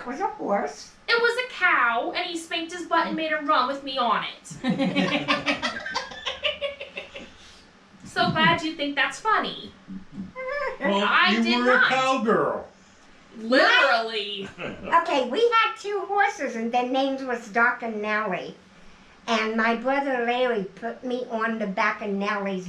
It was a horse. It was a cow, and he spanked his butt and made him run with me on it. So glad you think that's funny. Well, I you did were not. a cowgirl. Literally. Okay, we had 2 horses, and their names was Doc and Nellie. And my brother Larry put me on the back of Nellie's.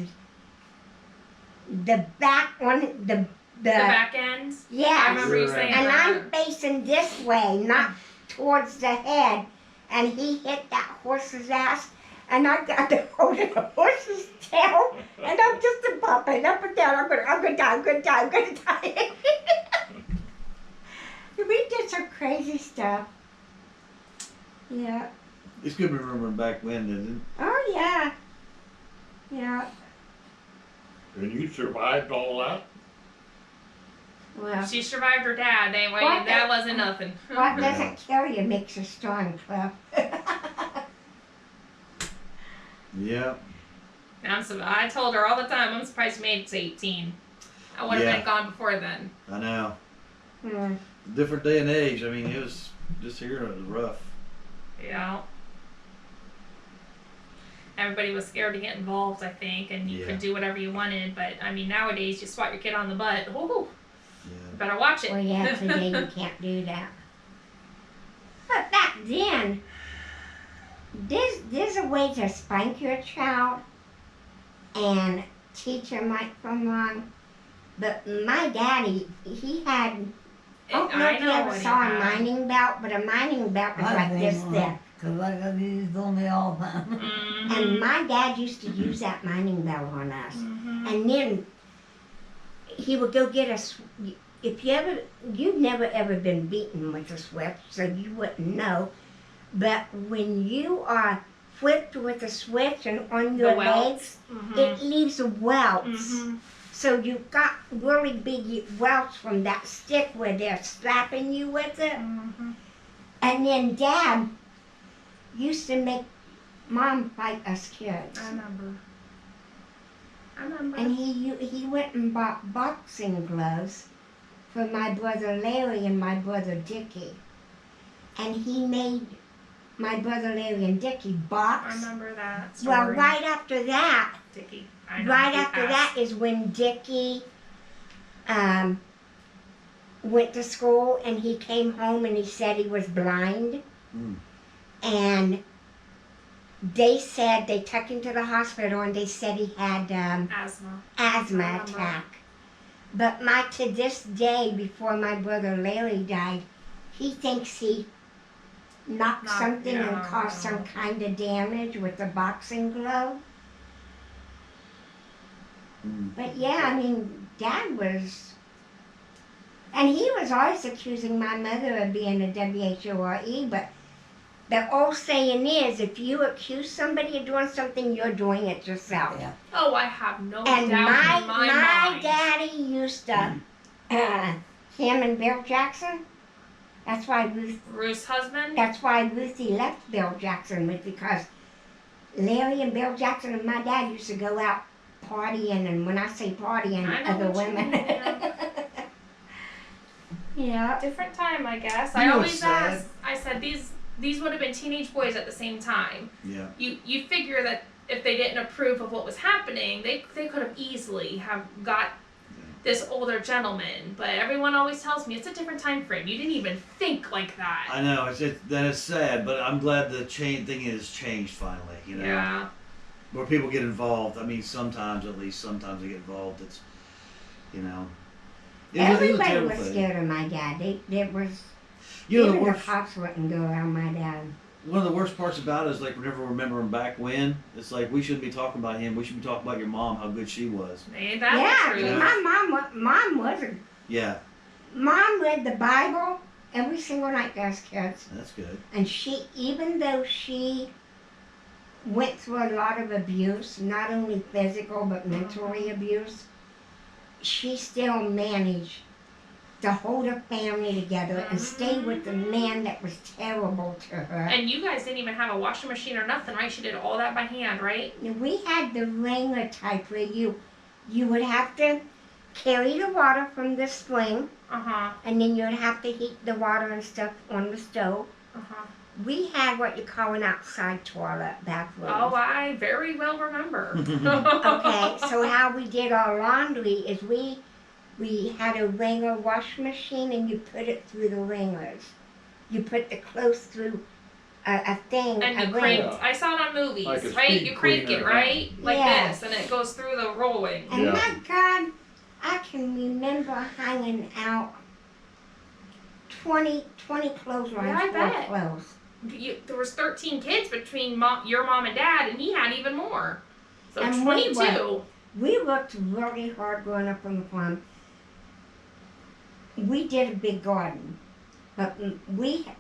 The back on the back end? Yes. I remember you saying And that. I'm facing this way, not towards the head. And he hit that horse's ass. And I got the hold of the horse's tail. And I'm just popping up and down. I'm gonna die. We did some crazy stuff. Yeah. It's good remembering back when, isn't it? Oh, yeah. Yeah. And you survived all that? Well, She survived her dad. What? That wasn't nothing. what doesn't kill you makes you strong, Cliff. Yeah. I told her all the time, I'm surprised you made it to 18. I would have Yeah. been gone before then. I know. Hmm. Different day and age. I mean, it was just here. It was rough. Yeah. Everybody was scared to get involved, I think, and you Yeah. could do whatever you wanted. But I mean, nowadays you swat your kid on the butt. Ooh, Yeah. better watch it. Well, yeah, today you can't do that. But back then, there's a way to spank your child and teach him right from wrong. But my daddy, he had, I don't know if you ever what he saw a had. mining belt, but a mining belt was like this thick. Because I got these on me all the time. Mhm. And my dad used to use that mining belt on us. Mhm. And then he would go get us. You've never ever been beaten with a switch, so you wouldn't know. But when you are whipped with a switch and on your legs, Mhm. it leaves welts. Mhm. So you've got really big welts from that stick where they're slapping you with it. Mhm. And then Dad used to make Mom fight us kids. I remember. And he went and bought boxing gloves for my brother Larry and my brother Dickie. And he made my brother Larry and Dickie I box. remember that story. Well, right after that, Dickie. I know, right he after that passed. is when Dickie went to school and he came home and he said he was blind. Mm. And they said, they took him to the hospital and they said he had Asthma. asthma I remember. attack. But to this day, before my brother Larry died, he thinks he knocked something and yeah. caused some kind of damage with the boxing glove. Mm. But yeah, I mean, Dad was, and he was always accusing my mother of being a WHORE, but the old saying is, if you accuse somebody of doing something, you're doing it yourself. Yeah. Oh, I have no And doubt in my mind. daddy used to, him and Bill Jackson, that's why Ruth's husband? Ruthie left Bill Jackson, was because Larry and Bill Jackson and my dad used to go out partying, and when I say partying, I know other what you women. mean, Yeah. Different time, I guess. You I know always what's sad? ask. I said these would have been teenage boys at the same time. Yeah. You figure that if they didn't approve of what was happening, they could have easily have got this older gentleman. But everyone always tells me it's a different time frame. You didn't even think like that. I know. That is sad, but I'm glad the thing has changed finally. You know. Yeah. Where people get involved. I mean, sometimes they get involved. It's, you know. It was a Everybody terrible was thing. scared of my dad. There was, You know, even the the worst, cops wouldn't go around my dad. one of the worst parts about it is like whenever we remember him back when, it's like we shouldn't be talking about him. We should be talking about your mom, how good she was. Ain't that Yeah, the 'cause truth? mom wasn't. Yeah, Mom read the Bible every single night to us kids. that's good. And she, even though she went through a lot of abuse, not only physical but mentally abuse, she still managed to hold her family together and stay with the man that was terrible to her. And you guys didn't even have a washing machine or nothing, right? She did all that by hand, right? We had the wringer type where you would have to carry the water from the spring Uh-huh. and then you'd have to heat the water and stuff on the stove. Uh-huh. We had what you call an outside toilet bathroom. Oh, I very well remember. Okay, so how we did our laundry is we had a wringer wash machine, and you put it through the wringers. You put the clothes through a thing, And a you wringer. cranked, I saw it on movies, Like a right? speed You crank it, cleaner. right? Like Yes. this, and it goes through the rolling. And Yeah. my God, I can remember hanging out 20 clotheslines Yeah, I full bet. of clothes. There was 13 kids between your mom and dad, and he had even more. So And we 22. We worked really hard growing up on the farm. We did a big garden. But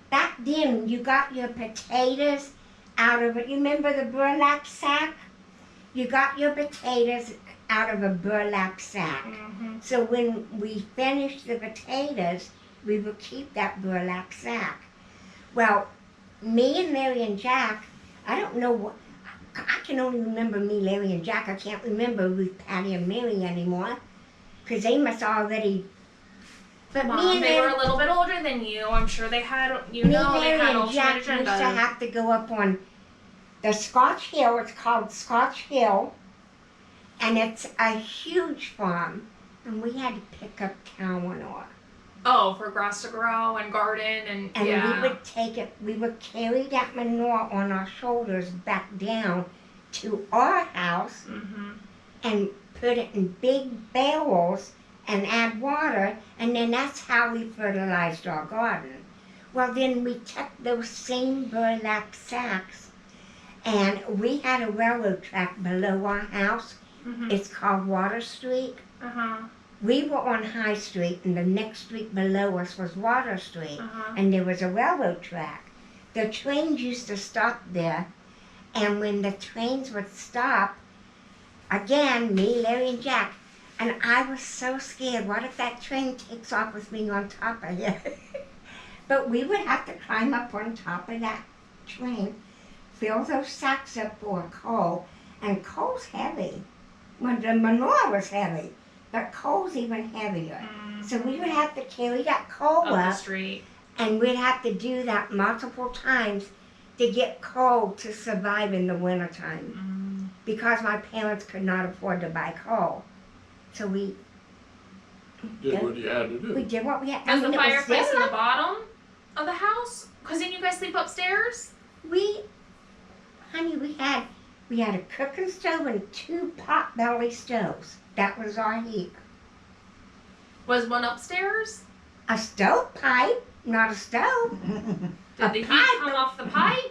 back then, you got your potatoes out of it. You remember the burlap sack? You got your potatoes out of a burlap sack. Mm-hmm. So when we finished the potatoes, we would keep that burlap sack. Well, me and Larry and Jack, I don't know what, I can only remember me, Larry and Jack. I can't remember Ruth, Patty, and Mary anymore, because they must already. But me Mom, and they were Larry, a little bit older than you. I'm sure they had, me, they Larry, had and alternate Jack used to agendas. have to go up on the Scotch Hill. It's called Scotch Hill, and it's a huge farm, and we had to pick up cow manure. Oh, for grass to grow and garden and And yeah. we would take it, we would carry that manure on our shoulders back down to our house Mm-hmm. and put it in big barrels and add water, and then that's how we fertilized our garden. Well, then we took those same burlap sacks, and we had a railroad track below our house. Mm-hmm. It's called Water Street. Uh-huh. We were on High Street, and the next street below us was Water Street. Uh-huh. And there was a railroad track. The trains used to stop there, and when the trains would stop, again, me, Larry, and Jack, and I was so scared. What if that train takes off with me on top of it? But we would have to climb up on top of that train, fill those sacks up full of coal, and coal's heavy. Well, the manure was heavy, but coal's even heavier. So we would have to carry that coal Up the up, street. and we'd have to do that multiple times to get coal to survive in the wintertime, because my parents could not afford to buy coal. So we Did what you had to do. did what we had. Was the it was fireplace in there. the bottom of the house? Because then you guys sleep upstairs? Honey, we had a cooking stove and 2 pot-belly stoves. That was our heat. Was one upstairs? A stovepipe, not a stove. Did A the heat pipe. come off the pipe?